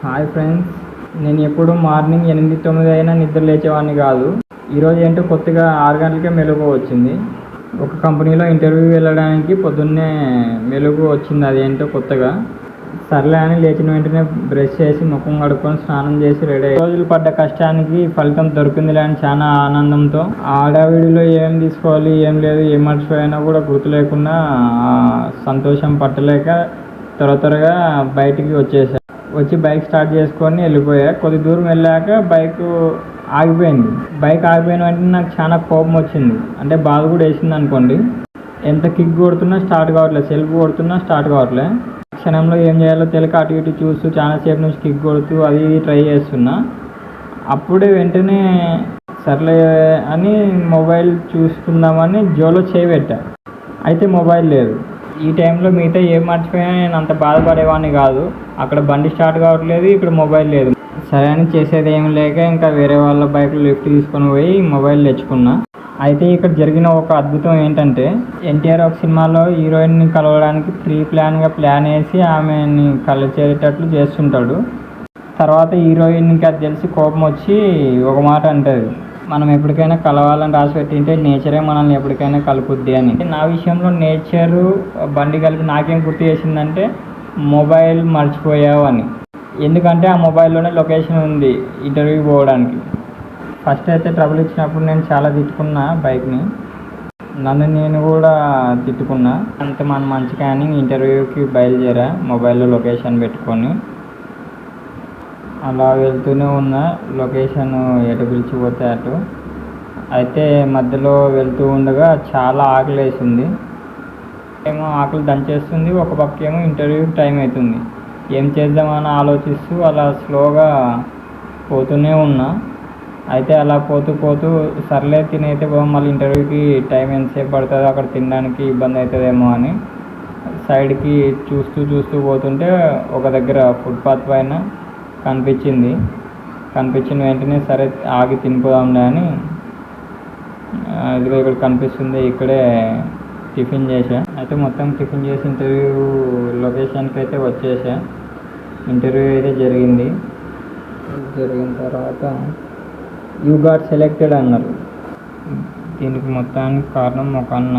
Hi friends, నేను ఎప్పుడు morning 8-9 అయినా నిద్ర లేచేవాడిని కాదు. ఈరోజు ఏంటో కొత్తగా 6 గంటలకే మెలుగు వచ్చింది. ఒక కంపెనీలో ఇంటర్వ్యూ వెళ్ళడానికి పొద్దున్నే మెలుగు వచ్చింది. అదేంటో కొత్తగా. సర్లే అని లేచిన వెంటనే బ్రష్ చేసి ముఖం కడుక్కొని స్నానం చేసి రెడీ అయ్యి రోజులు పడ్డ కష్టానికి ఫలితం దొరికిందిలే అని చాలా ఆనందంతో ఆడావిడిలో ఏం తీసుకోవాలి, ఏం లేదు, ఏం మర్చిపోయినా కూడా గుర్తు లేకుండా సంతోషం పట్టలేక త్వరగా బయటికి వచ్చి బైక్ స్టార్ట్ చేసుకొని వెళ్ళిపోయా. కొద్ది దూరం వెళ్ళాక బైక్ ఆగిపోయింది. బైక్ ఆగిపోయిన వెంటనే నాకు చాలా కోపం వచ్చింది. అంటే బాధ కూడా వేసింది అనుకోండి. ఎంత కిక్ కొడుతున్నా స్టార్ట్ కావట్లేదు, సెల్ఫ్ కొడుతున్నా స్టార్ట్ కావట్లేదు. క్షణంలో ఏం చేయాలో తెలియక అటు ఇటు చూస్తూ చాలాసేపు నుంచి కిక్ కొడుతూ అది ట్రై చేస్తున్నా. అప్పుడే వెంటనే సర్లే అని మొబైల్ చూసుకుందామని జోలో చేయి పెట్టా. అయితే మొబైల్ లేదు. ఈ టైంలో మిగతా ఏం మర్చిపోయినా నేను అంత బాధపడేవాడిని కాదు. అక్కడ బండి స్టార్ట్ కావట్లేదు, ఇక్కడ మొబైల్ లేదు. సరే అని చేసేది ఏం లేక ఇంకా వేరే వాళ్ళ బైక్లో లిఫ్ట్ తీసుకొని పోయి మొబైల్ తెచ్చుకున్నా. అయితే ఇక్కడ జరిగిన ఒక అద్భుతం ఏంటంటే, ఎన్టీఆర్ ఒక సినిమాలో హీరోయిన్ని కలవడానికి ప్లాన్ వేసి ఆమెని కలిసేటట్లు చేస్తుంటాడు. తర్వాత హీరోయిన్కి అది తెలిసి కోపం వచ్చి ఒక మాట అంటుంది, మనం ఎప్పటికైనా కలవాలని రాసి పెట్టింటే నేచరే మనల్ని ఎప్పటికైనా కలుపుద్ది అని. నా విషయంలో నేచరు బండి కలిపి నాకేం గుర్తు చేసిందంటే మొబైల్ మర్చిపోయావు అని. ఎందుకంటే ఆ మొబైల్లోనే లొకేషన్ ఉంది ఇంటర్వ్యూ పోవడానికి. ఫస్ట్ అయితే ట్రబుల్ ఇచ్చినప్పుడు నేను చాలా తిట్టుకున్నా బైక్ని. నన్ను నేను కూడా తిట్టుకున్నా. అంత మన మంచి కానీ ఇంటర్వ్యూకి బయలుదేరా మొబైల్లో లొకేషన్ పెట్టుకొని. అలా వెళ్తూనే ఉన్నా, లొకేషన్ ఎటు పిలిచిపోతే అటు. అయితే మధ్యలో వెళ్తూ ఉండగా చాలా ఆకలి వేసింది. ఏమో ఆకలి దంచేస్తుంది, ఒక పక్క ఏమో ఇంటర్వ్యూకి టైం అవుతుంది. ఏం చేద్దామని ఆలోచిస్తూ అలా స్లోగా పోతూనే ఉన్నా. అయితే అలా పోతూ సర్లే తినైతే మళ్ళీ ఇంటర్వ్యూకి టైం ఎంతసేపు పడుతుందో అక్కడ తినడానికి ఇబ్బంది అవుతుందేమో అని సైడ్కి చూస్తూ పోతుంటే ఒక దగ్గర ఫుట్పాత్ పైన కనిపించిన వెంటనే సరే ఆగి తినిపోదాంలే అని ఇదిగో ఇక్కడ కనిపిస్తుంది, ఇక్కడే టిఫిన్ చేసా. అయితే మొత్తం టిఫిన్ చేసి ఇంటర్వ్యూ లొకేషన్కి అయితే వచ్చేసా. ఇంటర్వ్యూ అయితే జరిగిన తర్వాత యూ గాట్ సెలెక్టెడ్ అన్నారు. దీనికి మొత్తానికి కారణం ఒక అన్న.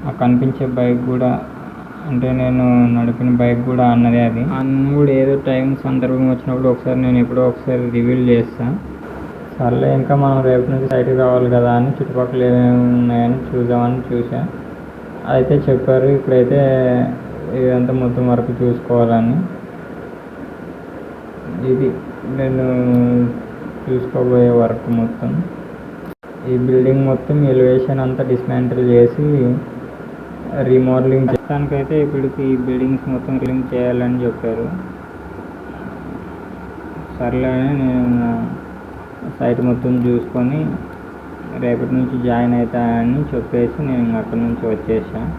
ఆ కనిపించే బైక్ కూడా, అంటే నేను నడిపిన బైక్ కూడా అన్నదే. అది అన్న కూడా ఏదో టైం సందర్భం వచ్చినప్పుడు ఒకసారి నేను ఎప్పుడో ఒకసారి రివీల్ చేస్తాను. సర్లే ఇంకా మనం రేపు నుంచి సైట్కి రావాలి కదా అని చుట్టుపక్కల ఏమేమి ఉన్నాయని చూద్దామని చూసా. అయితే చెప్పారు ఇప్పుడైతే ఇదంతా మొత్తం వరకు చూసుకోవాలని. ఇది నేను చూసుకోబోయే వర్క్ మొత్తం. ఈ బిల్డింగ్ మొత్తం ఎలివేషన్ అంతా డిస్మాంటిల్ చేసి రీమోడలింగ్ చేయడానికైతే ఇప్పటికి ఈ బిల్డింగ్స్ మొత్తం క్లీన్ చేయాలని చెప్పారు. సర్లే నేను సైట్ మొత్తం చూసుకొని రేపటి నుంచి జాయిన్ అవుతానని చెప్పేసి నేను అక్కడి నుంచి వచ్చేసాను.